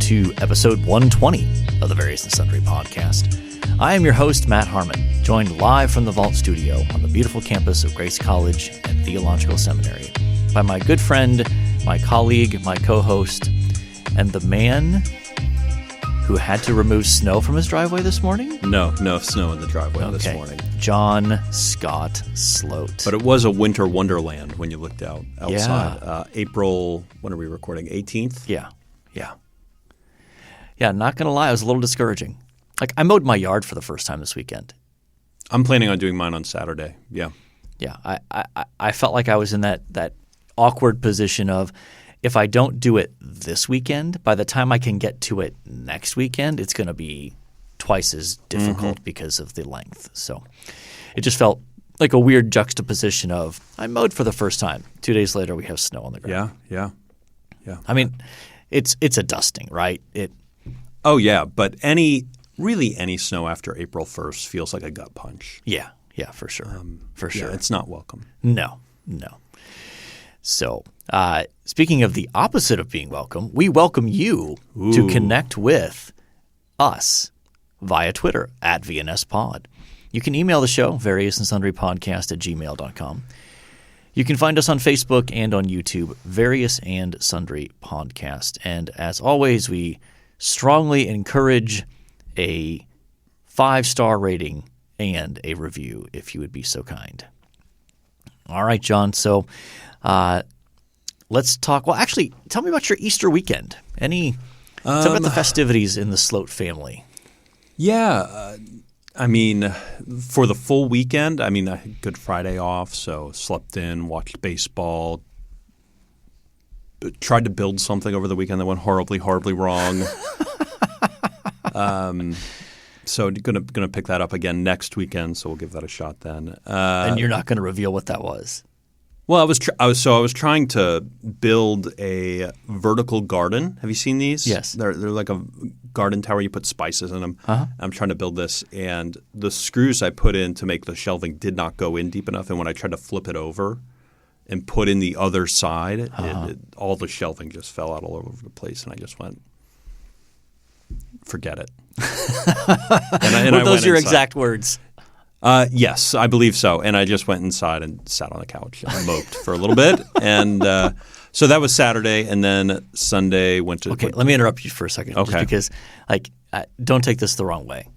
to episode 120 of the Various and Sundry podcast. I am your host, Matt Harmon, joined live from the Vault Studio on the beautiful campus of Grace College and Theological Seminary by my good friend, my colleague, my co-host, and the man who had to remove snow from his driveway this morning? No snow in the driveway this morning. John Scott Sloat. But it was a winter wonderland when you looked outside. Yeah. April, when are we recording? 18th? Yeah, not going to lie, it was a little discouraging. Like, I mowed my yard for the first time this weekend. I'm planning on doing mine on Saturday, yeah. Yeah, I felt like I was in that awkward position of, if I don't do it this weekend, by the time I can get to it next weekend, it's going to be twice as difficult because of the length. So it just felt like a weird juxtaposition of, I mowed for the first time. 2 days later, we have snow on the ground. Yeah. I mean, it's a dusting, right? Oh, yeah, but any snow after April 1st feels like a gut punch. Yeah, for sure. For sure. Yeah, it's not welcome. No. So, speaking of the opposite of being welcome, we welcome you to connect with us via Twitter at VNSPod. You can email the show, variousandsundrypodcast@gmail.com. You can find us on Facebook and on YouTube, Various and Sundry Podcast. And as always, we strongly encourage a 5-star rating and a review if you would be so kind. All right, John. So let's talk. Well, actually, tell me about your Easter weekend. Tell me about the festivities in the Sloat family. Yeah. I mean, for the full weekend, I had Good Friday off, so slept in, watched baseball, tried to build something over the weekend that went horribly, horribly wrong. So gonna pick that up again next weekend. So we'll give that a shot then. And you're not going to reveal what that was. Well, I was trying to build a vertical garden. Have you seen these? Yes. They're like a garden tower. You put spices in them. Uh-huh. I'm trying to build this, and the screws I put in to make the shelving did not go in deep enough. And when I tried to flip it over and put in the other side, all the shelving just fell out all over the place, and I just went, forget it. Were those your exact words? Yes, I believe so. And I just went inside and sat on the couch and moped for a little bit. And so that was Saturday, and then Sunday went to – Okay, let me interrupt you for a second. Okay. Just because don't take this the wrong way.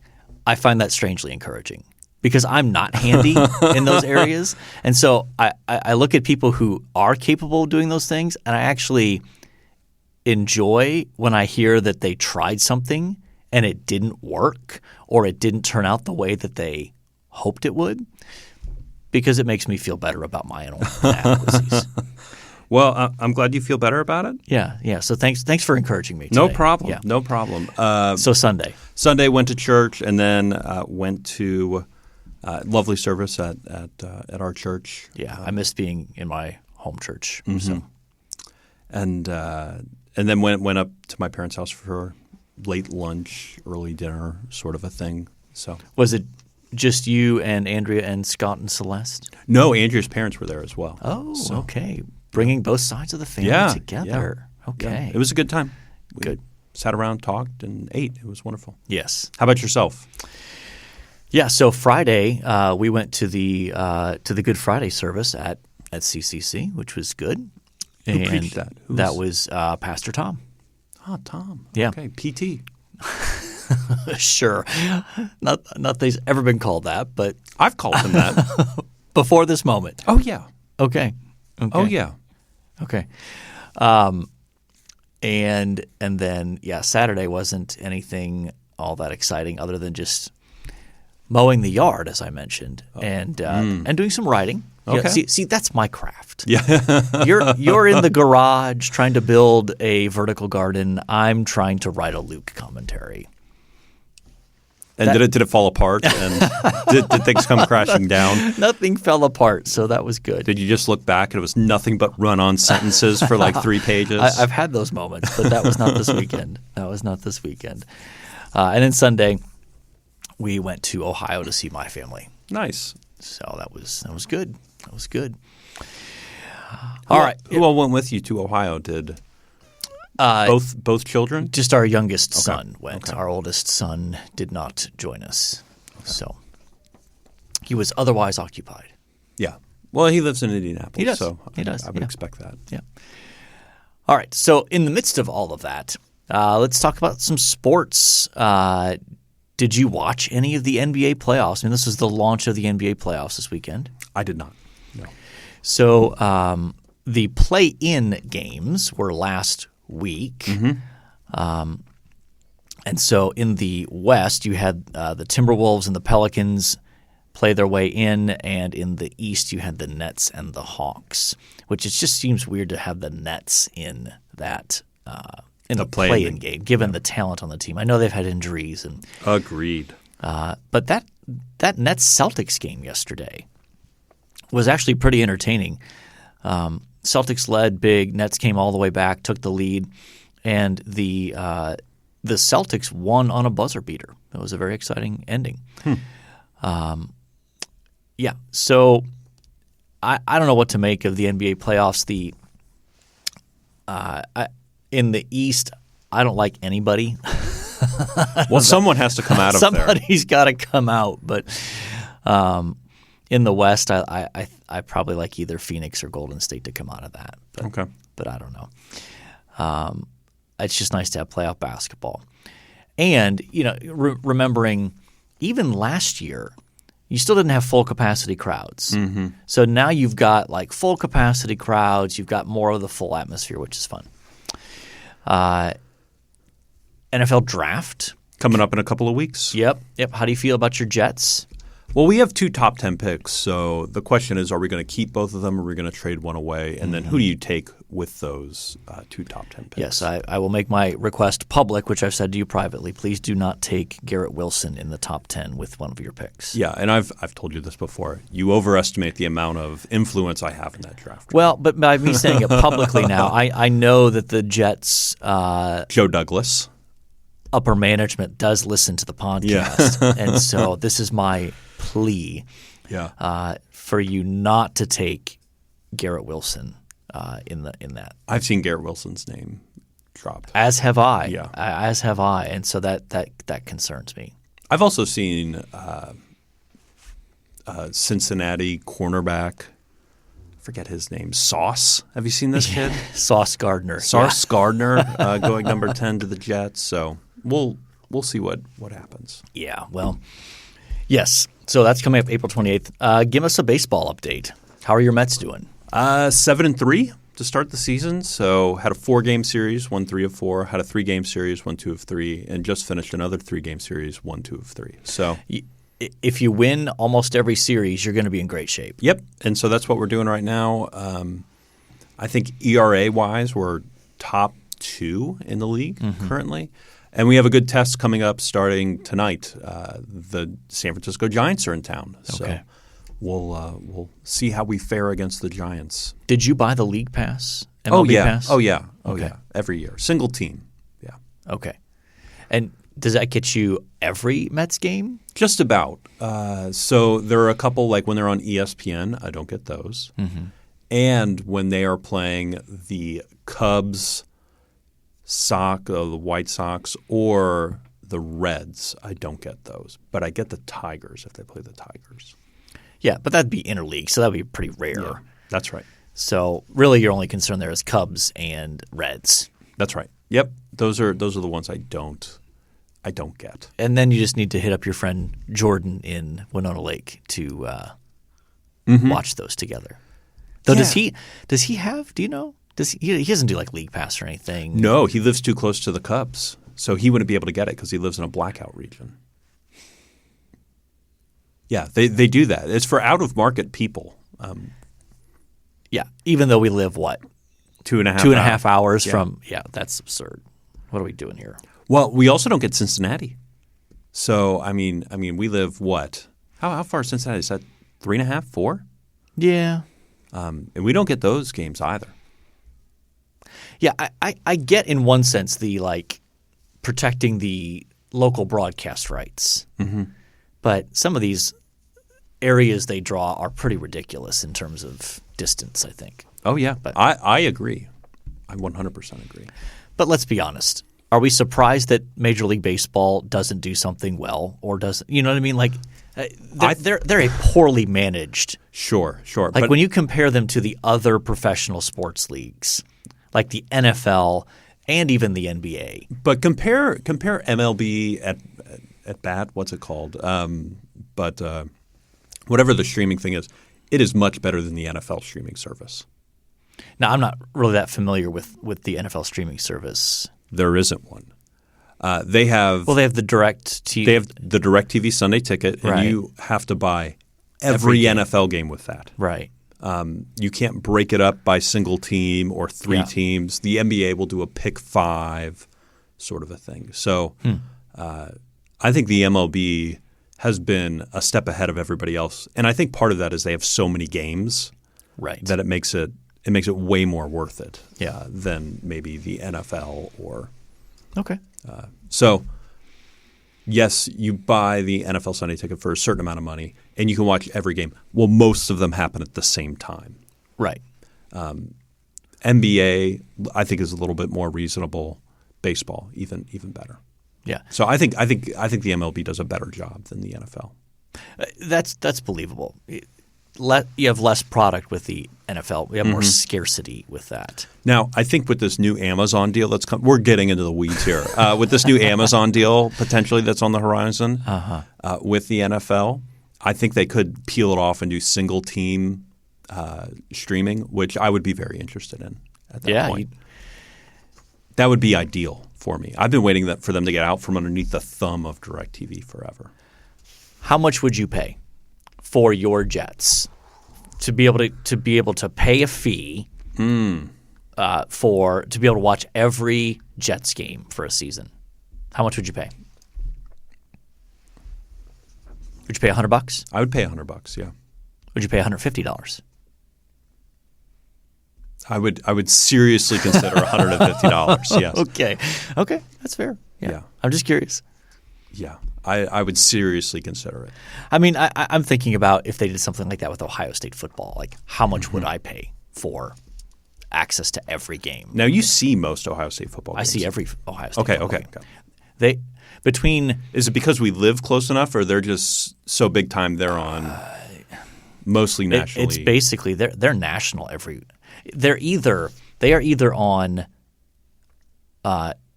I find that strangely encouraging because I'm not handy in those areas. And so I look at people who are capable of doing those things, and I actually enjoy when I hear that they tried something and it didn't work or it didn't turn out the way that they hoped it would, because it makes me feel better about my own inadequacies. Well, I'm glad you feel better about it. Yeah. So thanks for encouraging me today. No problem. Yeah. No problem. So Sunday went to church, and then went to lovely service at our church. Yeah, I missed being in my home church. Mm-hmm. So. And then went up to my parents' house for late lunch, early dinner, sort of a thing. So was it just you and Andrea and Scott and Celeste? No, Andrea's parents were there as well. Oh, so. Okay. Bringing both sides of the family together. Yeah. Okay. Yeah. It was a good time. Good. Sat around, talked, and ate. It was wonderful. Yes. How about yourself? Yeah. So Friday, we went to the Good Friday service at CCC, which was good. Who preached that? That was Pastor Tom. Oh, Tom. Yeah. Okay. PT. Sure. Not that he's ever been called that, but I've called him that before this moment. Oh yeah. Okay. Oh yeah. Okay. And then Saturday wasn't anything all that exciting other than just mowing the yard, as I mentioned, and doing some writing. Okay. Yeah, see, that's my craft. Yeah. You're in the garage trying to build a vertical garden. I'm trying to write a Luke commentary. And did it fall apart? And did things come crashing down? Nothing fell apart, so that was good. Did you just look back and it was nothing but run-on sentences for like 3 pages? I've had those moments, but that was not this weekend. And then Sunday, we went to Ohio to see my family. Nice. So that was good. That was good. All right. Who all went with you to Ohio? Both children? Just our youngest son went. Okay. Our oldest son did not join us. Okay. So he was otherwise occupied. Yeah. Well, he lives in Indianapolis. He does. So he does. I would expect that. Yeah. All right. So in the midst of all of that, let's talk about some sports. Did you watch any of the NBA playoffs? I mean, this was the launch of the NBA playoffs this weekend. I did not. No. So the play-in games were last week. Mm-hmm. And so in the West, you had the Timberwolves and the Pelicans play their way in, and in the East, you had the Nets and the Hawks, which it just seems weird to have the Nets in that in the play-in game, given the talent on the team. I know they've had injuries. And agreed. But that Nets-Celtics game yesterday was actually pretty entertaining. Celtics led big. Nets came all the way back, took the lead, and the Celtics won on a buzzer beater. It was a very exciting ending. Yeah, so I don't know what to make of the NBA playoffs. In the East, I don't like anybody. Well, someone has to come out of there. Somebody's got to come out, but in the West, I probably like either Phoenix or Golden State to come out of that. But I don't know. It's just nice to have playoff basketball, and remembering even last year, you still didn't have full capacity crowds. Mm-hmm. So now you've got like full capacity crowds. You've got more of the full atmosphere, which is fun. NFL draft coming up in a couple of weeks. Yep. How do you feel about your Jets? Well, we have 2 top 10 picks, so the question is, are we going to keep both of them or are we going to trade one away? And then who do you take with those 2 top 10 picks? Yes, I will make my request public, which I've said to you privately. Please do not take Garrett Wilson in the top 10 with one of your picks. Yeah, and I've told you this before. You overestimate the amount of influence I have in that draft. Well, but by me saying it publicly now, I know that the Jets Joe Douglas upper management does listen to the podcast, and so this is my plea for you not to take Garrett Wilson in that. I've seen Garrett Wilson's name drop. As have I. Yeah. As have I, and so that concerns me. I've also seen Cincinnati cornerback. I forget his name. Sauce. Have you seen this kid? Sauce Gardner. Gardner going number 10 to the Jets. So we'll see what happens. Yeah. Well, yes. So that's coming up April 28th. Give us a baseball update. How are your Mets doing? 7-3 to start the season. So had a 4-game series, won 3 of 4. Had a 3-game series, won 2 of 3, and just finished another 3-game series, won 2 of 3. So if you win almost every series, you're going to be in great shape. Yep. And so that's what we're doing right now. I think ERA-wise, we're top 2 in the league currently. And we have a good test coming up starting tonight. The San Francisco Giants are in town. Okay. So we'll see how we fare against the Giants. Did you buy the league pass? MLB pass? Oh, yeah. Okay. Every year. Single team. Yeah. Okay. And does that get you every Mets game? Just about. So there are a couple, like when they're on ESPN, I don't get those. And when they are playing the Cubs, the White Sox, or the Reds, I don't get those. But I get the Tigers if they play the Tigers. Yeah, but that'd be interleague, so that would be pretty rare. Yeah, that's right. So really your only concern there is Cubs and Reds. That's right. Yep. Those are the ones I don't get. And then you just need to hit up your friend Jordan in Winona Lake to watch those together. Though does he have, do you know? He doesn't do like league pass or anything. No, he lives too close to the Cubs. So he wouldn't be able to get it because he lives in a blackout region. Yeah, they do that. It's for out-of-market people. Yeah, even though we live, what? 2.5 hours from – yeah, that's absurd. What are we doing here? Well, we also don't get Cincinnati. So, I mean, we live what? How far is Cincinnati? Is that 3.5, 4? Yeah. And we don't get those games either. Yeah, I get in one sense the protecting the local broadcast rights. But some of these areas they draw are pretty ridiculous in terms of distance, I think. Oh, yeah. But I agree. I 100% agree. But let's be honest. Are we surprised that Major League Baseball doesn't do something well or doesn't? You know what I mean? Like they're a poorly managed. Sure. Like But when you compare them to the other professional sports leagues, like the NFL and even the NBA. But compare MLB at bat. What's it called? But whatever the streaming thing is, it is much better than the NFL streaming service. Now, I'm not really that familiar with the NFL streaming service. There isn't one. They have the direct TV. They have the DirecTV Sunday Ticket, and Right. you have to buy every game. NFL game with that. Right. You can't break it up by single team or three Yeah. teams. The NBA will do a pick 5 sort of a thing. So I think the MLB has been a step ahead of everybody else. And I think part of that is they have so many games Right. that it makes it way more worth it Yeah. than maybe the NFL or Okay. so yes, you buy the NFL Sunday Ticket for a certain amount of money and you can watch every game. Well, most of them happen at the same time. Right. NBA, I think, is a little bit more reasonable. Baseball, even better. Yeah. So I think the MLB does a better job than the NFL. That's believable. You have less product with the NFL. We have more scarcity with that. Now, I think with this new Amazon deal that's come, we're getting into the weeds here. With this new Amazon deal potentially that's on the horizon with the NFL, I think they could peel it off and do single team streaming, which I would be very interested in at that point. That would be ideal for me. I've been waiting for them to get out from underneath the thumb of DirecTV forever. How much would you pay for your Jets to be able to pay a fee to be able to watch every Jets game for a season? How much would you pay? Would you pay $100? I would pay $100. Yeah. Would you pay $150? I would seriously consider $150. Yes. Okay, that's fair. Yeah. I'm just curious. Yeah. I would seriously consider it. I mean, I'm thinking about if they did something like that with Ohio State football. Like, how much would I pay for access to every game? Now, you see most Ohio State football games. I see every Ohio State Okay. football game. Is it because we live close enough, or they're just so big time they're on mostly nationally? It's basically they're national they are either on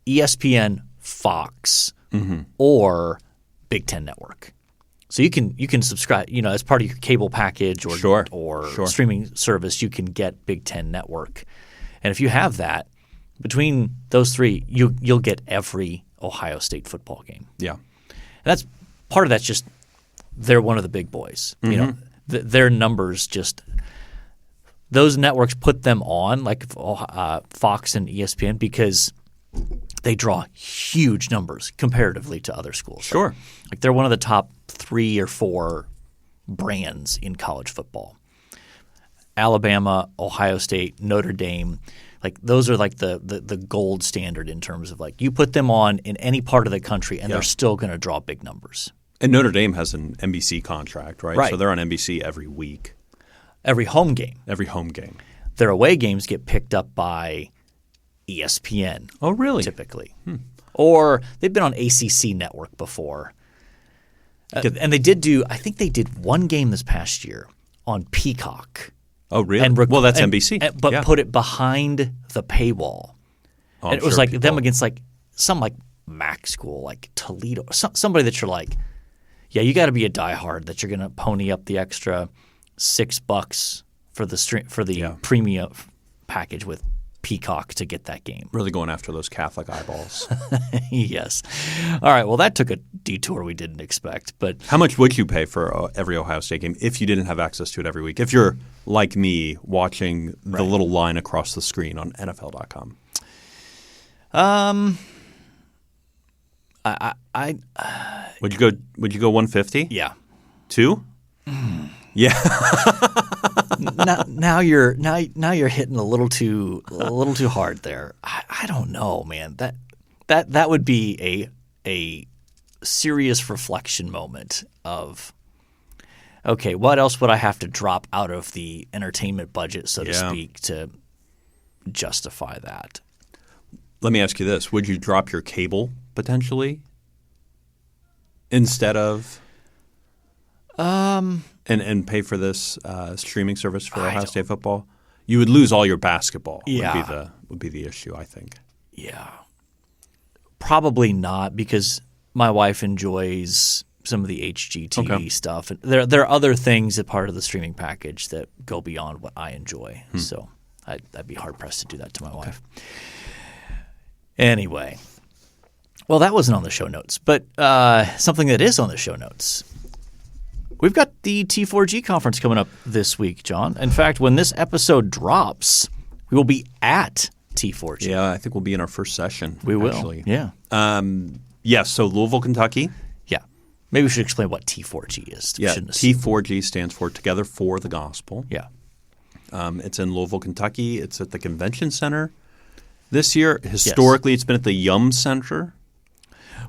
ESPN, Fox, or Big Ten Network. So you can subscribe, as part of your cable package or Sure. streaming service, you can get Big Ten Network. And if you have that, between those three, you'll get every Ohio State football game. Yeah. And that's part of that's just they're one of the big boys. Their numbers just those networks put them on like Fox and ESPN because they draw huge numbers comparatively to other schools. Sure. Like they're one of the top 3 or 4 brands in college football. Alabama, Ohio State, Notre Dame, like those are like the gold standard in terms of like you put them on in any part of the country and they're still going to draw big numbers. And Notre Dame has an NBC contract, right? Right. So they're on NBC every week. Every home game. Every home game. Their away games get picked up by ESPN. Oh, really? Typically. Or they've been on ACC Network before. And they did one game this past year on Peacock. Oh, really? Well, that's NBC. But put it behind the paywall. Oh, and it was like them against like some like MAC school, like Toledo, somebody that you're like, yeah, you got to be a diehard that you're going to pony up the extra $6 for the premium package with Peacock to get that game. Really going after those Catholic eyeballs. Yes. All right. Well, that took a detour we didn't expect. But how much would you pay for every Ohio State game if you didn't have access to it every week? If you're like me, watching the little line across the screen on NFL.com. Would you go 150? Yeah. 2? Yeah. now you're hitting a little too hard there. I don't know, man. That would be a serious reflection moment of okay, what else would I have to drop out of the entertainment budget, so to speak, to justify that? Let me ask you this. Would you drop your cable potentially instead of and pay for this streaming service for Ohio State football? You would lose all your basketball would be the issue, I think. Yeah. Probably not, because my wife enjoys some of the HGTV stuff. And there are other things that part of the streaming package that go beyond what I enjoy. So I'd be hard-pressed to do that to my wife. Anyway. Well, that wasn't on the show notes, but something that is on the show notes. We've got the T4G conference coming up this week, John. In fact, when this episode drops, we will be at T4G. Yeah, I think we'll be in our first session. We will. Actually. Yeah. So Louisville, Kentucky. Yeah. Maybe we should explain what T4G is. Yeah, T4G stands for Together for the Gospel. Yeah. It's in Louisville, Kentucky. It's at the Convention Center this year. Historically, It's been at the Yum Center.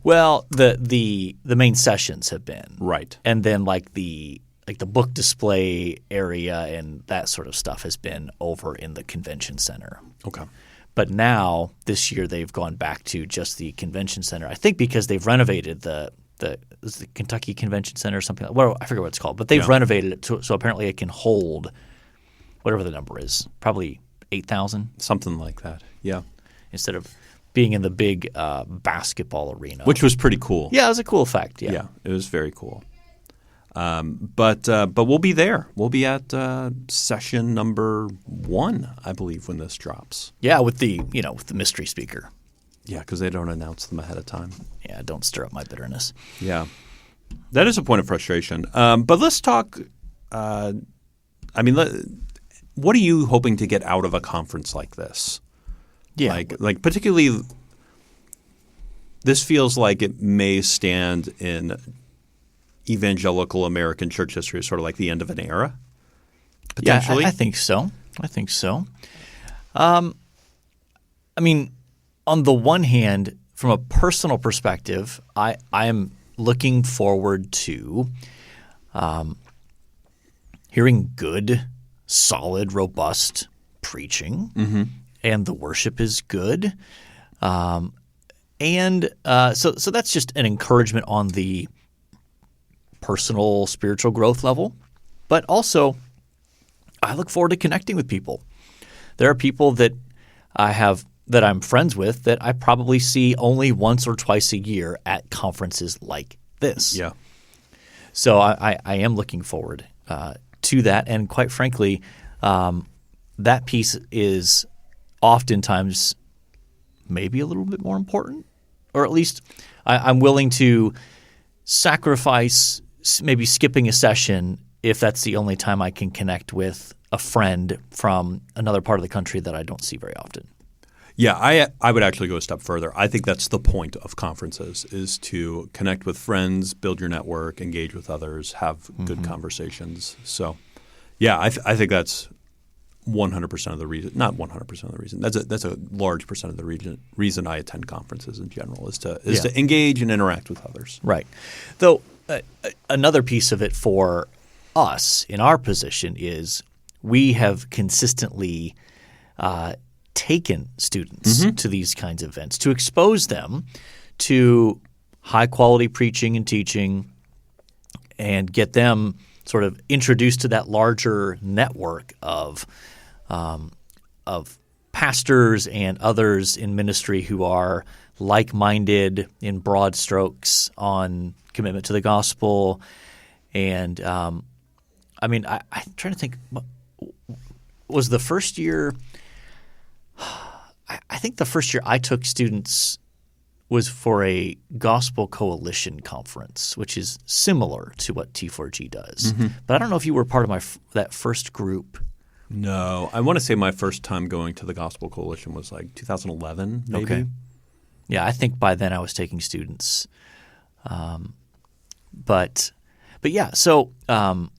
Well, the main sessions have been. Right. And then like the book display area and that sort of stuff has been over in the Convention Center. Okay. But now this year they've gone back to just the Convention Center. I think because they've renovated the Kentucky Convention Center or something. Well, I forget what it's called, but they've renovated it so apparently it can hold whatever the number is, probably 8,000. Something like that. Yeah. Instead of being in the big basketball arena. Which was pretty cool. Yeah, it was a cool effect. Yeah, it was very cool. But we'll be there. We'll be at session number 1, I believe, when this drops. Yeah, with the mystery speaker. Yeah, because they don't announce them ahead of time. Yeah, don't stir up my bitterness. Yeah, that is a point of frustration. But let's talk. What are you hoping to get out of a conference like this? Yeah, like particularly, this feels like it may stand in evangelical American church history as sort of like the end of an era, potentially. Yeah, I think so. On the one hand, from a personal perspective, I am looking forward to hearing good, solid, robust preaching. Mm-hmm. And the worship is good. So that's just an encouragement on the personal spiritual growth level. But also, I look forward to connecting with people. There are people that I'm friends with that I probably see only once or twice a year at conferences like this. Yeah. So I am looking forward to that. And quite frankly, that piece is oftentimes maybe a little bit more important, or at least I'm willing to sacrifice maybe skipping a session if that's the only time I can connect with a friend from another part of the country that I don't see very often. Yeah, I would actually go a step further. I think that's the point of conferences, is to connect with friends, build your network, engage with others, have good conversations. So, yeah, I think that's 100% of the reason – not 100% of the reason. That's a large percent of the reason I attend conferences in general is to engage and interact with others. Right. Though another piece of it for us in our position is we have consistently taken students to these kinds of events to expose them to high-quality preaching and teaching and get them sort of introduced to that larger network of pastors and others in ministry who are like-minded in broad strokes on commitment to the gospel. And I'm trying to think, was the first year – I think the first year I took students was for a Gospel Coalition conference, which is similar to what T4G does. Mm-hmm. But I don't know if you were part of that first group. No. I want to say my first time going to the Gospel Coalition was like 2011 maybe. Okay. Yeah, I think by then I was taking students. But yeah, so and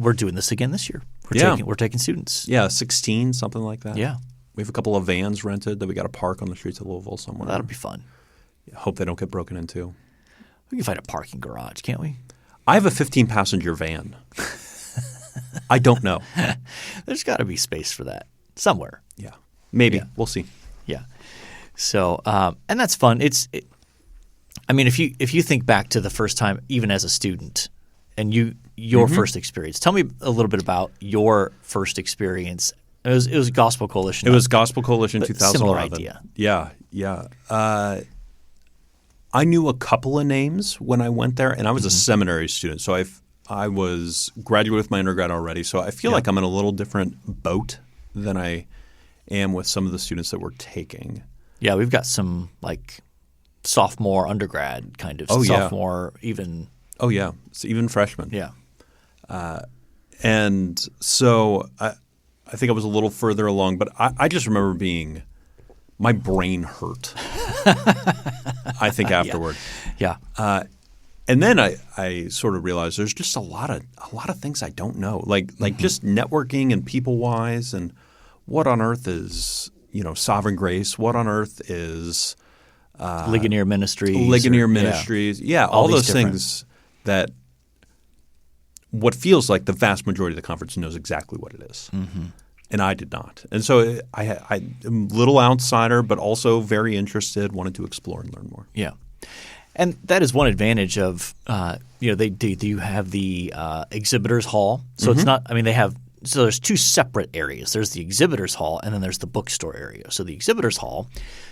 we're doing this again this year. We're taking students. Yeah, 16, something like that. Yeah. We have a couple of vans rented that we got to park on the streets of Louisville somewhere. Well, that'll be fun. Hope they don't get broken into. We can find a parking garage, can't we? I have a 15-passenger van. I don't know. There's got to be space for that somewhere. Yeah. Maybe. Yeah. We'll see. Yeah. So and that's fun. I mean, if you think back to the first time, even as a student, and your first experience, tell me a little bit about your first experience. It was Gospel Coalition. It was Gospel Coalition 2011. Similar idea. Yeah. I knew a couple of names when I went there, and I was a seminary student, so I was graduated with my undergrad already. So I feel like I'm in a little different boat than I am with some of the students that we're taking. Yeah, we've got some like sophomore undergrad kind of sophomore even. Oh yeah, it's even freshmen. Yeah. And so I think I was a little further along, but I just remember my brain hurt. I think afterward. Yeah. And then I sort of realized there's just a lot of things I don't know, like just networking and people wise, and what on earth is sovereign grace? What on earth is Ligonier Ministries? Ligonier Ministries, all those things that what feels like the vast majority of the conference knows exactly what it is. And I did not. And so I'm a little outsider, but also very interested, wanted to explore and learn more. Yeah. And that is one advantage of they do have the exhibitors hall. So it's not – I mean so there's two separate areas. There's the exhibitors hall and then there's the bookstore area. So the exhibitors hall,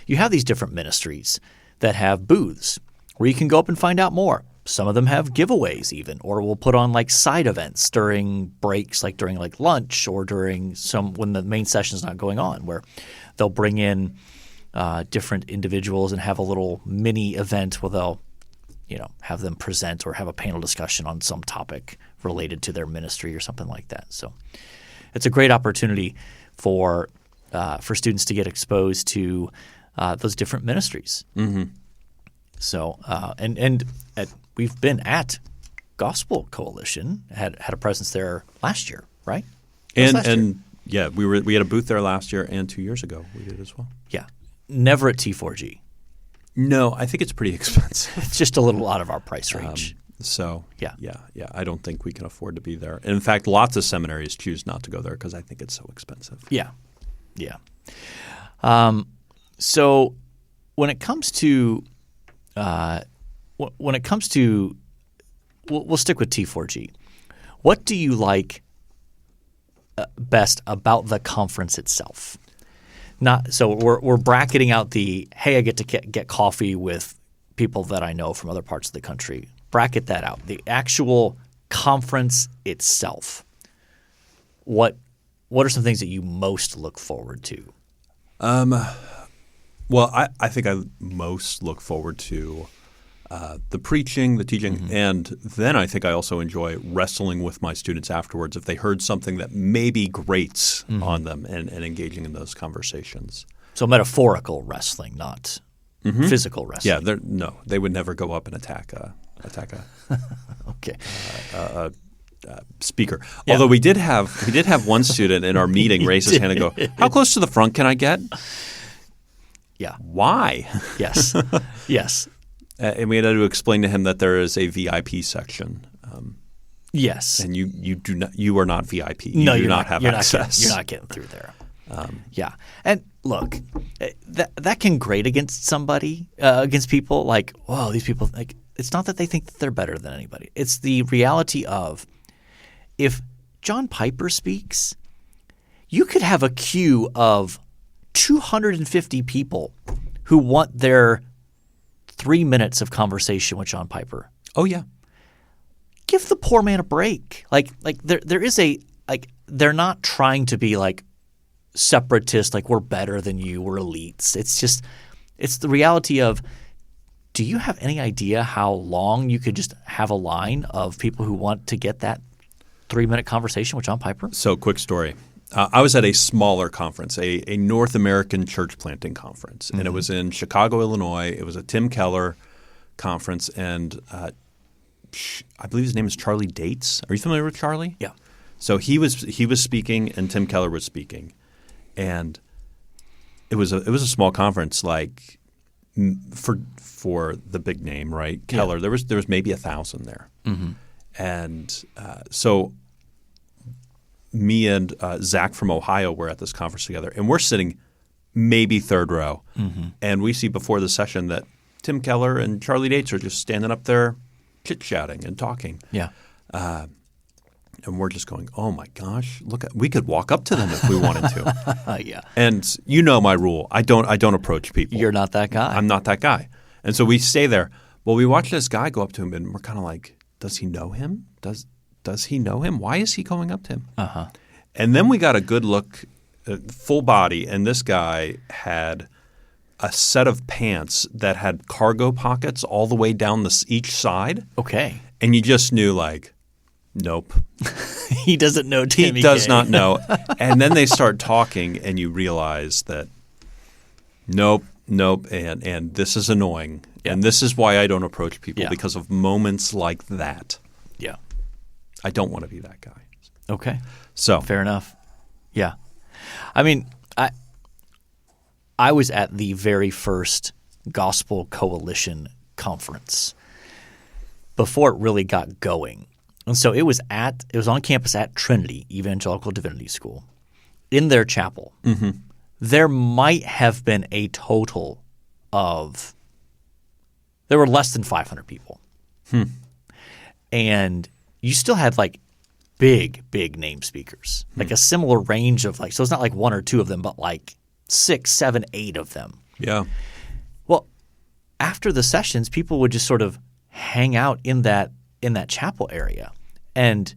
you have these different ministries that have booths where you can go up and find out more. Some of them have giveaways even, or we'll put on like side events during breaks, like during like lunch or during when the main session is not going on, where they'll bring in different individuals and have a little mini event where they'll have them present or have a panel discussion on some topic related to their ministry or something like that. So it's a great opportunity for students to get exposed to those different ministries. So we've been at Gospel Coalition, had a presence there last year, right? And yeah, we had a booth there last year, and 2 years ago we did as well. Yeah, never at T4G. No, I think it's pretty expensive. It's just a little out of our price range. Yeah. I don't think we can afford to be there. And in fact, lots of seminaries choose not to go there because I think it's so expensive. Yeah. So when it comes to we'll stick with T4G. What do you like best about the conference itself? So we're bracketing out the hey, I get to get coffee with people that I know from other parts of the country. Bracket that out. The actual conference itself. What are some things that you most look forward to? Well, I think I most look forward to the preaching, the teaching, and then I think I also enjoy wrestling with my students afterwards if they heard something that maybe grates on them and engaging in those conversations. So metaphorical wrestling, not physical wrestling. Yeah, they would never go up and attack a okay. Speaker. Yeah. Although we did have one student in our meeting raise his hand and go, "How close to the front can I get?" Yeah. Why? Yes. Yes. And we had to explain to him that there is a VIP section. Yes. And you are not VIP. No, you do not have access. You're not getting through there. Yeah. And look, that can grate against somebody, against people like, whoa, these people like. It's not that they think that they're better than anybody. It's the reality of if John Piper speaks, you could have a queue of 250 people who want their 3 minutes of conversation with John Piper. Oh yeah. Give the poor man a break. Like there is they're not trying to be like separatist, like we're better than you, we're elites. It's the reality of, do you have any idea how long you could just have a line of people who want to get that 3-minute conversation with John Piper? So quick story. I was at a smaller conference, a North American church planting conference, and it was in Chicago, Illinois. It was a Tim Keller conference, and I believe his name is Charlie Dates. Are you familiar with Charlie? Yeah. So he was speaking, and Tim Keller was speaking, and it was a small conference, like for the big name, right? Keller. Yeah. There was maybe 1,000 there, and so me and Zach from Ohio were at this conference together, and we're sitting maybe third row. And we see before the session that Tim Keller and Charlie Dates are just standing up there chit-chatting and talking. Yeah. And we're just going, oh my gosh, we could walk up to them if we wanted to. Yeah. And you know my rule. I don't approach people. You're not that guy. I'm not that guy. And so we stay there. Well, we watch this guy go up to him and we're kind of like, does he know him? Does he know him? Why is he going up to him? Uh-huh. And then we got a good look, full body, and this guy had a set of pants that had cargo pockets all the way down each side. Okay. And you just knew like, nope. He doesn't know Timmy He does K. not know. And then they start talking and you realize that nope, and this is annoying. Yeah. And this is why I don't approach people Yeah. because of moments like that. Yeah. I don't want to be that guy. Okay. So Fair enough. Yeah. I mean, I was at the very first Gospel Coalition conference before it really got going. And so it was on campus at Trinity Evangelical Divinity School in their chapel. Mm-hmm. There might have been a total of – there were less than 500 people. And you still had like big name speakers, like a similar range of like – so it's not like one or two of them, but like 6, 7, 8 of them. yeah. Well, after the sessions, people would just sort of hang out in that chapel area, and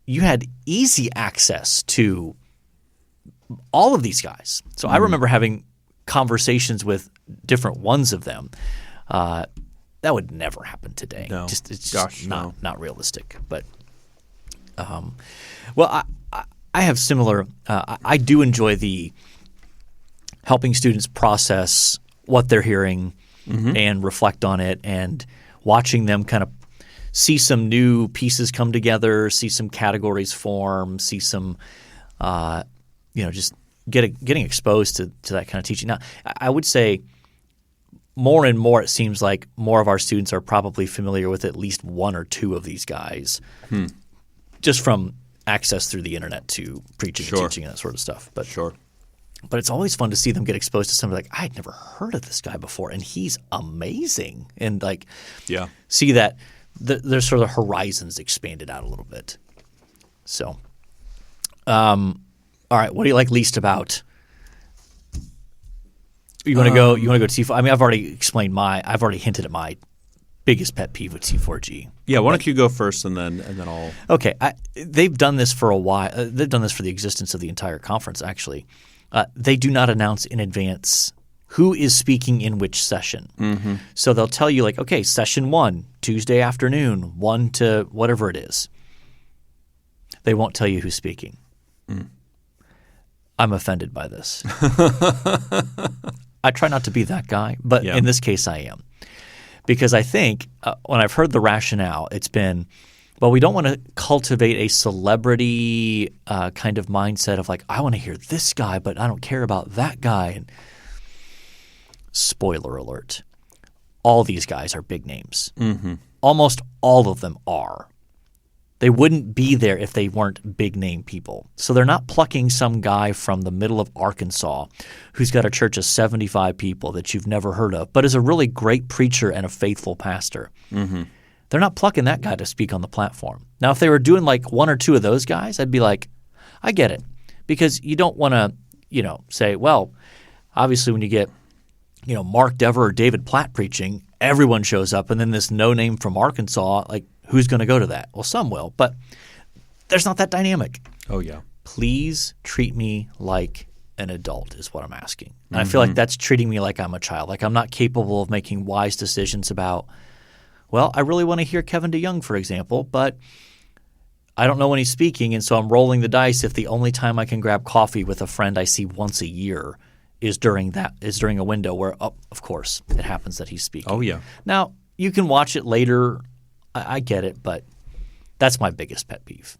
you had easy access to all of these guys. So I remember having conversations with different ones of them. That would never happen today. No. It's just Gosh, no. not realistic. But well, I have similar. I do enjoy the helping students process what they're hearing and reflect on it, and watching them kind of see some new pieces come together, see some categories form, see some, just getting exposed to that kind of teaching. Now, I would say more and more it seems like more of our students are probably familiar with at least one or two of these guys just from access through the internet to preaching and teaching and that sort of stuff. But But it's always fun to see them get exposed to somebody like, I had never heard of this guy before, and he's amazing. And like see that there's sort of horizons expanded out a little bit. So all right, what do you like least about you want to go T4? I mean, I've already hinted at my biggest pet peeve with T4G. Yeah, why don't you go first and then I'll – Okay. They've done this for a while. They've done this for the existence of the entire conference, actually. They do not announce in advance who is speaking in which session. Mm-hmm. So they'll tell you like, okay, session 1, Tuesday afternoon, 1 to whatever it is. They won't tell you who's speaking. I'm offended by this. I try not to be that guy, but in this case I am. Because I think when I've heard the rationale, it's been, well, we don't want to cultivate a celebrity kind of mindset of like, I want to hear this guy, but I don't care about that guy. And spoiler alert, all these guys are big names. Mm-hmm. Almost all of them are. They wouldn't be there if they weren't big name people. So they're not plucking some guy from the middle of Arkansas who's got a church of 75 people that you've never heard of, but is a really great preacher and a faithful pastor. Mm-hmm. They're not plucking that guy to speak on the platform. Now, if they were doing like one or two of those guys, I'd be like, I get it. Because you don't want to, say, well, obviously when you get, Mark Dever or David Platt preaching, everyone shows up, and then this no name from Arkansas, like, who's going to go to that? Well, some will, but there's not that dynamic. Oh, yeah. Please treat me like an adult is what I'm asking. And I feel like that's treating me like I'm a child, like I'm not capable of making wise decisions about, well, I really want to hear Kevin DeYoung, for example, but I don't know when he's speaking, and so I'm rolling the dice if the only time I can grab coffee with a friend I see once a year is during a window where, of course, it happens that he's speaking. Oh, yeah. Now, you can watch it later. I get it, but that's my biggest pet peeve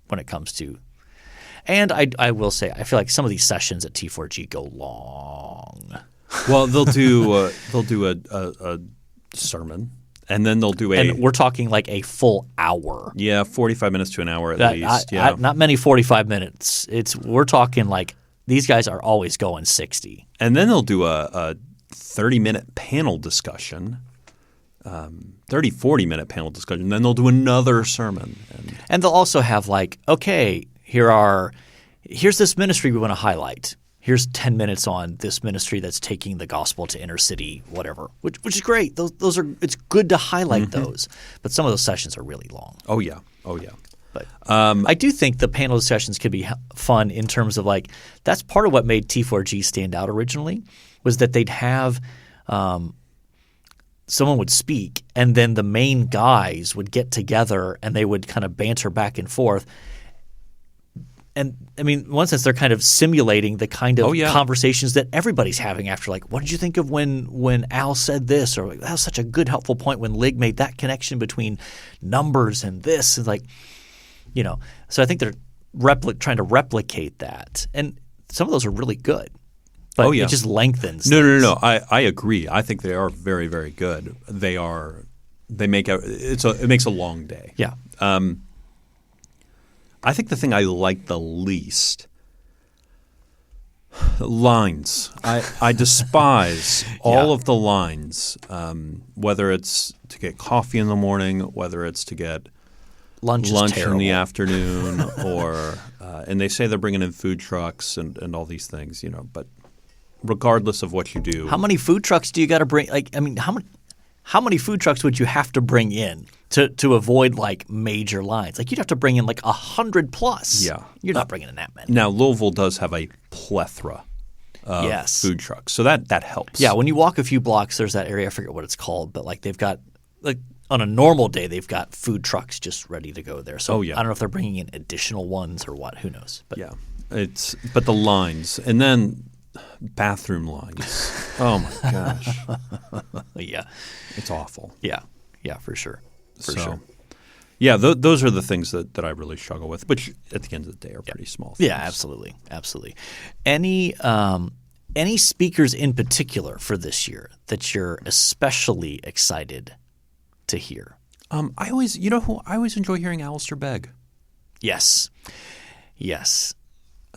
when it comes to – and I will say I feel like some of these sessions at T4G go long. Well, they'll do a sermon, and then they'll do and we're talking like a full hour. Yeah, 45 minutes to an hour at least. Not many 45 minutes. We're talking like these guys are always going 60. And then they'll do a 30-minute panel discussion, 30, 40-minute panel discussion. And then they'll do another sermon. And they'll also have like, okay, here's this ministry we want to highlight. Here's 10 minutes on this ministry that's taking the gospel to inner city, whatever, which is great. Those are – it's good to highlight those. But some of those sessions are really long. Oh, yeah. But I do think the panel discussions could be fun in terms of like that's part of what made T4G stand out originally was that they'd have someone would speak and then the main guys would get together and they would kind of banter back and forth. And I mean, in one sense, they're kind of simulating the kind of conversations that everybody's having after like, what did you think of when Al said this? Or like, that was such a good, helpful point when Lig made that connection between numbers and this. And like, you know, so I think they're trying to replicate that. And some of those are really good. But it just lengthens. No. I agree. I think they are very, very good. It makes a long day. Yeah. I think the thing I like the least lines. I despise all of the lines, whether it's to get coffee in the morning, whether it's to get lunch in the afternoon, or and they say they're bringing in food trucks and all these things, you know. But regardless of what you do, how many food trucks do you got to bring? Like, I mean, how many food trucks would you have to bring in to avoid like major lines? Like you'd have to bring in like 100 plus. Yeah, you're not bringing in that many. Now Louisville does have a plethora of food trucks, so that helps. Yeah, when you walk a few blocks, there's that area. I forget what it's called, but like they've got like. On a normal day, they've got food trucks just ready to go there. So I don't know if they're bringing in additional ones or what. Who knows? But but the lines and then bathroom lines. Oh my gosh. Yeah, it's awful. Yeah, for sure. For sure. Yeah, those are the things that I really struggle with, which at the end of the day are pretty small things. Yeah, absolutely. Any speakers in particular for this year that you're especially excited to hear? I always enjoy hearing Alistair Begg. Yes.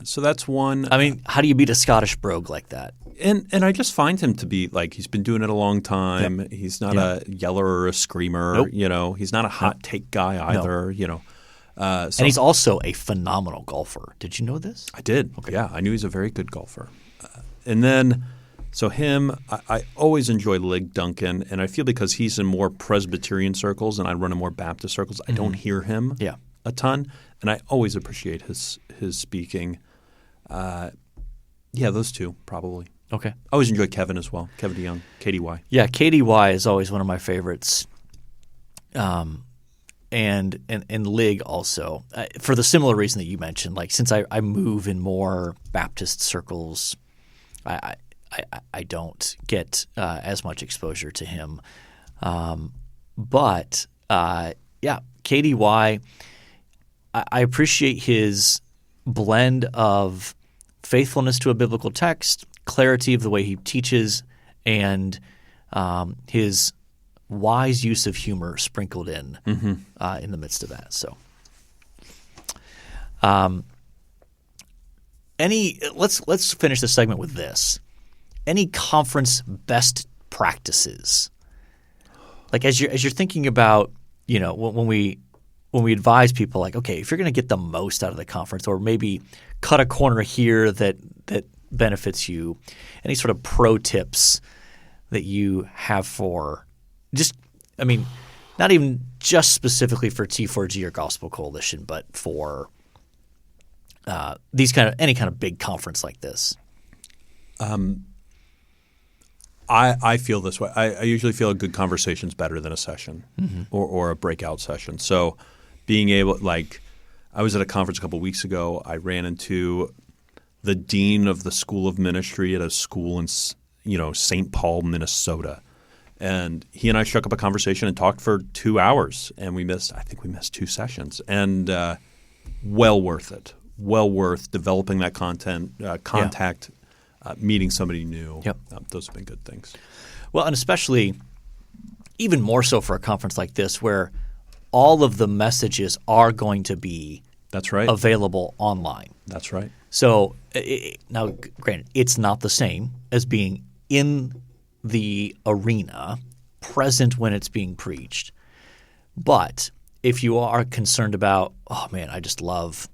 So that's one. I mean, how do you beat a Scottish brogue like that? And I just find him to be like he's been doing it a long time. Yep. He's not a yeller or a screamer. Nope. You know, he's not a hot take guy either. Nope. You know, and he's also a phenomenal golfer. Did you know this? I did. Okay. Yeah, I knew he's a very good golfer. And then. So him, I always enjoy Lig Duncan, and I feel because he's in more Presbyterian circles and I run in more Baptist circles, I don't hear him a ton, and I always appreciate his speaking. Those two probably. Okay. I always enjoy Kevin as well, Kevin DeYoung, KDY. Yeah, KDY is always one of my favorites, and Lig also for the similar reason that you mentioned. Like since I move in more Baptist circles, I don't get as much exposure to him. But KDY, I appreciate his blend of faithfulness to a biblical text, clarity of the way he teaches, and his wise use of humor sprinkled in the midst of that. So let's finish this segment with this. Any conference best practices, like as you're thinking about, you know, when we advise people, like, okay, if you're going to get the most out of the conference, or maybe cut a corner here that benefits you, any sort of pro tips that you have for just, I mean, not even just specifically for T4G or Gospel Coalition, but for any kind of big conference like this. I feel this way. I usually feel a good conversation is better than a session or a breakout session. So being able – like I was at a conference a couple of weeks ago. I ran into the dean of the School of Ministry at a school in St. Paul, Minnesota. And he and I struck up a conversation and talked for 2 hours. And I think we missed 2 sessions. And well worth it. Well worth developing that contact – meeting somebody new. Yep. Those have been good things. Well, and especially even more so for a conference like this where all of the messages are going to be That's right. available online. That's right. So now, granted, it's not the same as being in the arena, present when it's being preached. But if you are concerned about, oh man, I just love,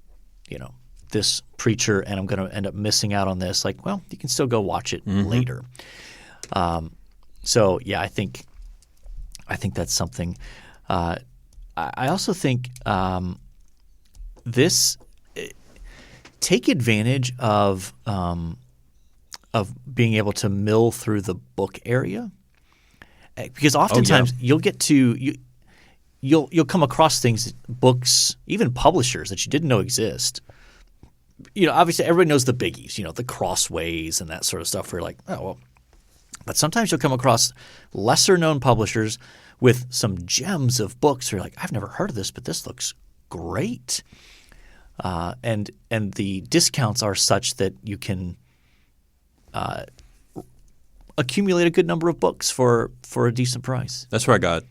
this preacher and I'm going to end up missing out on this, well, you can still go watch it later. So yeah, I think that's something. I also think this take advantage of being able to mill through the book area, because oftentimes you'll get to you'll come across things, books, even publishers that you didn't know exist. Obviously everybody knows the biggies, the Crossways and that sort of stuff. Where you're like, oh well, but sometimes you'll come across lesser known publishers with some gems of books. Where you're like, I've never heard of this, but this looks great. And the discounts are such that you can accumulate a good number of books for a decent price. That's where I got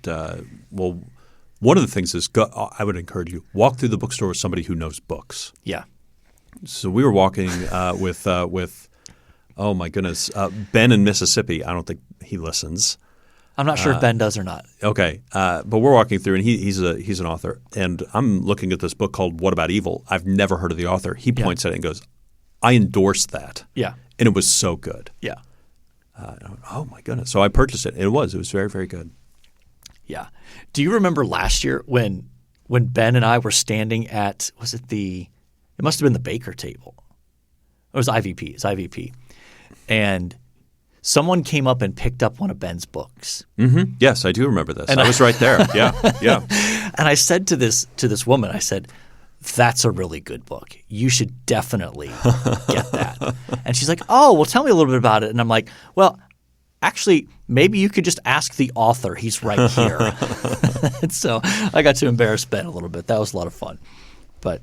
one of the things is I would encourage you, walk through the bookstore with somebody who knows books. Yeah. So we were walking with oh my goodness, Ben in Mississippi. I don't think he listens. I'm not sure if Ben does or not. Okay, but we're walking through, and he's an author, and I'm looking at this book called What About Evil? I've never heard of the author. He points at it and goes, I endorse that. Yeah. And it was so good. Yeah. Oh my goodness. So I purchased it. It was very, very good. Yeah. Do you remember last year when Ben and I were standing at, it must have been the Baker table. It was IVP. It's IVP. And someone came up and picked up one of Ben's books. Mm-hmm. Yes, I do remember this. And I was right there. Yeah. And I said to this woman, I said, that's a really good book. You should definitely get that. And she's like, oh, well, tell me a little bit about it. And I'm like, well, actually, maybe you could just ask the author. He's right here. And so I got to embarrass Ben a little bit. That was a lot of fun. But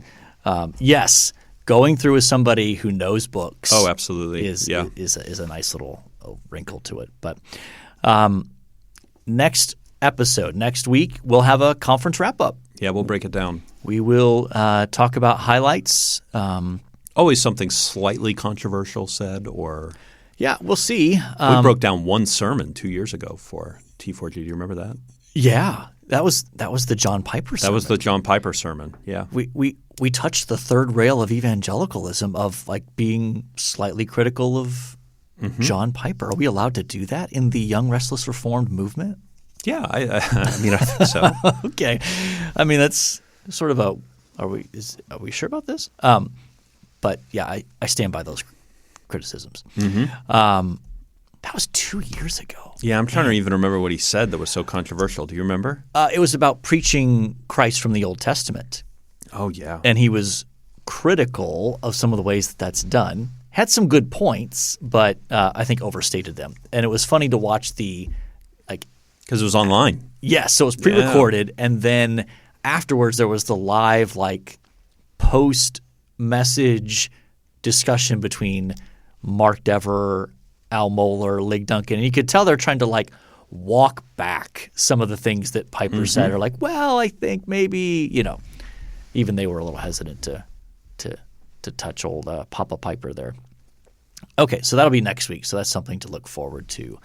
yes, going through with somebody who knows books. Oh, absolutely. Is a nice little wrinkle to it. But next episode, next week, we'll have a conference wrap-up. Yeah, we'll break it down. We will talk about highlights. Always something slightly controversial said or – Yeah, we'll see. We broke down one sermon 2 years ago for T4G. Do you remember that? Yeah. That was the John Piper sermon. That was the John Piper sermon, yeah. We touched the third rail of evangelicalism of being slightly critical of John Piper. Are we allowed to do that in the Young Restless Reformed movement? Yeah, I think so. Okay. I mean, that's sort of are we sure about this? But yeah, I stand by those criticisms. Mm-hmm. That was 2 years ago. Yeah, I'm trying to even remember what he said that was so controversial. Do you remember? It was about preaching Christ from the Old Testament. Oh, yeah. And he was critical of some of the ways that that's done. Had some good points, but I think overstated them. And it was funny to watch because it was online. Yes, so it was pre-recorded, and then afterwards there was the live post-message discussion between Mark Dever, Al Mohler, Lig Duncan, and you could tell they're trying to walk back some of the things that Piper said, or well, I think maybe even they were a little hesitant to touch old Papa Piper there. Okay, so that'll be next week. So that's something to look forward to.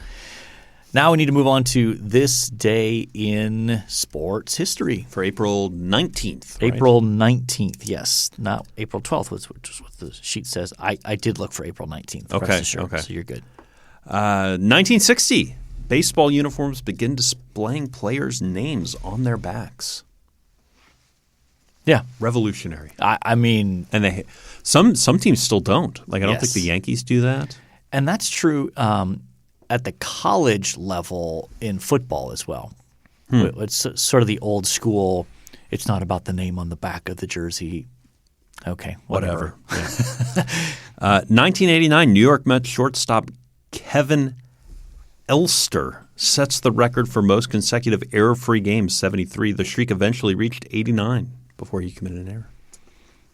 Now we need to move on to this day in sports history. For April 19th. Right? April 19th, yes. Not April 12th, which is what the sheet says. I did look for April 19th. Okay. So you're good. 1960. Baseball uniforms begin displaying players' names on their backs. Yeah. Revolutionary. I mean – And some teams still don't. I don't think the Yankees do that. And that's true at the college level in football as well. It's sort of the old school, it's not about the name on the back of the jersey. Okay, whatever. Yeah. 1989, New York Mets shortstop Kevin Elster sets the record for most consecutive error-free games, 73. The streak eventually reached 89 before he committed an error.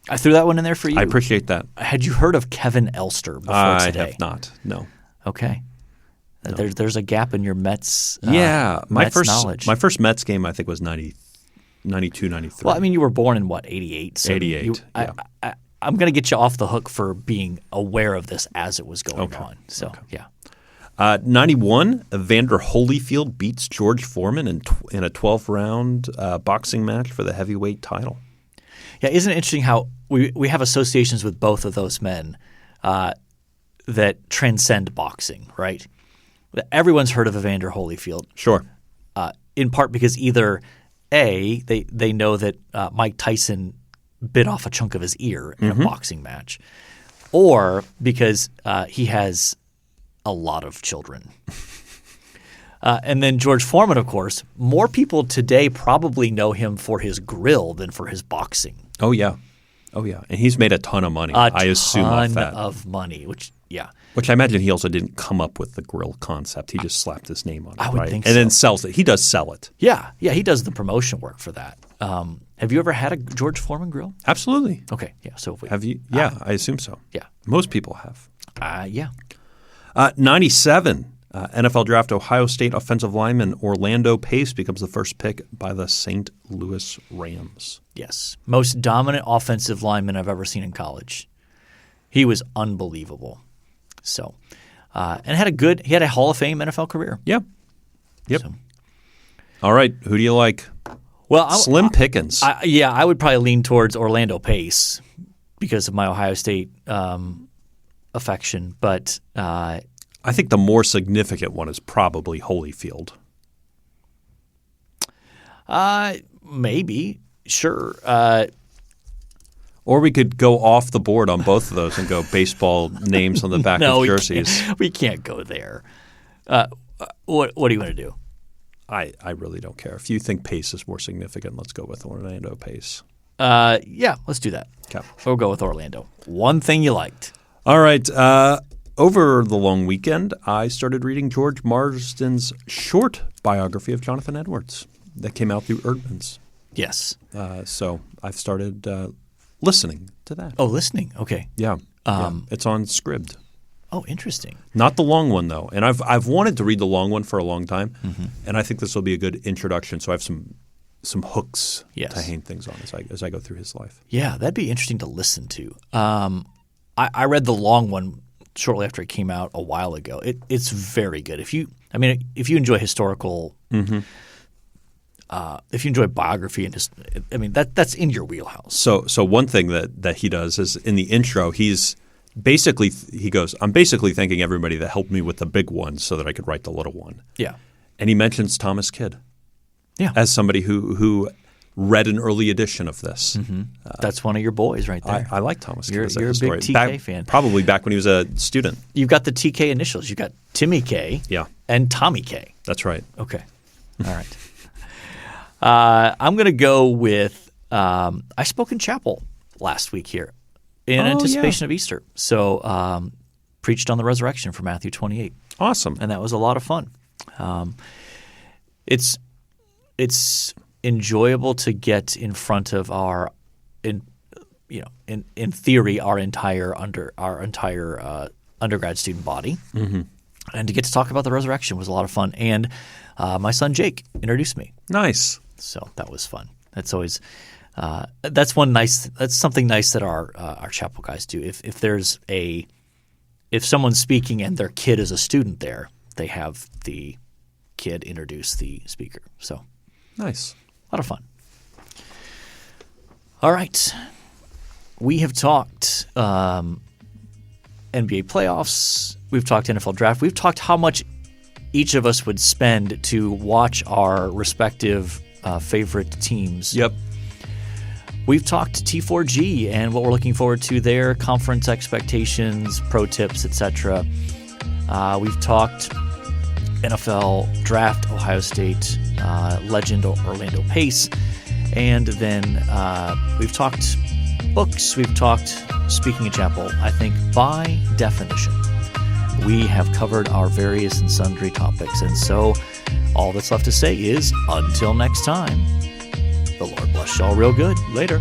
I threw that one in there for you. I appreciate that. Had you heard of Kevin Elster before today? I have not, no. Okay. There's a gap in your Mets my Mets first knowledge. My first Mets game I think was 93. 92, 93. Well, I mean, you were born in what, 88? So 88, yeah. I'm going to get you off the hook for being aware of this as it was going on. So, yeah. 91, Evander Holyfield beats George Foreman in a 12-round boxing match for the heavyweight title. Yeah, isn't it interesting how we have associations with both of those men that transcend boxing, right? Everyone's heard of Evander Holyfield. Sure. In part because either A, they know that Mike Tyson bit off a chunk of his ear in a boxing match, or because he has a lot of children. And then George Foreman, of course, more people today probably know him for his grill than for his boxing. Oh, yeah. And he's made a ton of money, I assume, off that. A ton of money, which I imagine he also didn't come up with the grill concept. He just slapped his name on it, I would think and so. then sells it. He does sell it. Yeah, he does the promotion work for that. Have you ever had a George Foreman grill? Absolutely. Okay, yeah. So if we Have you? Yeah, I assume so. Yeah. Most people have. Yeah. 97, NFL draft Ohio State offensive lineman Orlando Pace becomes the first pick by the St. Louis Rams. Yes. Most dominant offensive lineman I've ever seen in college. He was unbelievable. So, and he had a Hall of Fame NFL career. Yeah. Yep. So. All right. Who do you like? Well, Slim Pickens. I would probably lean towards Orlando Pace because of my Ohio State affection. But I think the more significant one is probably Holyfield. Maybe. Sure. Or we could go off the board on both of those and go baseball names on the back of jerseys. We can't go there. What do you want to do? I really don't care. If you think Pace is more significant, let's go with Orlando Pace. Yeah, let's do that. Okay. We'll go with Orlando. One thing you liked. All right. Over the long weekend, I started reading George Marsden's short biography of Jonathan Edwards that came out through Erdman's. Yes. So I've started listening to that. Oh, listening. Okay. Yeah. It's on Scribd. Oh, interesting. Not the long one though, and I've wanted to read the long one for a long time, and I think this will be a good introduction. So I have some hooks to hang things on as I go through his life. Yeah, that'd be interesting to listen to. I read the long one shortly after it came out a while ago. It's very good. If you enjoy historical, if you enjoy biography and that's in your wheelhouse. So one thing that he does is in the intro he goes, I'm basically thanking everybody that helped me with the big one so that I could write the little one. Yeah, and he mentions Thomas Kidd. Yeah, as somebody who read an early edition of this. That's one of your boys right there. I like Thomas Kidd. You're a big TK fan. Probably back when he was a student. You've got the TK initials. You've got Timmy K and Tommy K. That's right. Okay. All right. I'm going to go with I spoke in chapel last week here in anticipation of Easter. So preached on the resurrection from Matthew 28. Awesome. And that was a lot of fun. It's enjoyable to get in front of our in theory our entire undergrad student body, and to get to talk about the resurrection was a lot of fun. And my son Jake introduced me. Nice. So that was fun. That's always that's something nice that our chapel guys do. If someone's speaking and their kid is a student there, they have the kid introduce the speaker. So nice. A lot of fun. All right. We have talked NBA playoffs. We've talked NFL draft. We've talked how much each of us would spend to watch our respective favorite teams. Yep. We've talked T4G and what we're looking forward to there, conference expectations, pro tips, etc. We've talked NFL draft, Ohio State legend Orlando Pace, and then we've talked books. We've talked speaking in chapel. I think by definition, we have covered our various and sundry topics, and so all that's left to say is until next time. The Lord bless y'all real good. Later.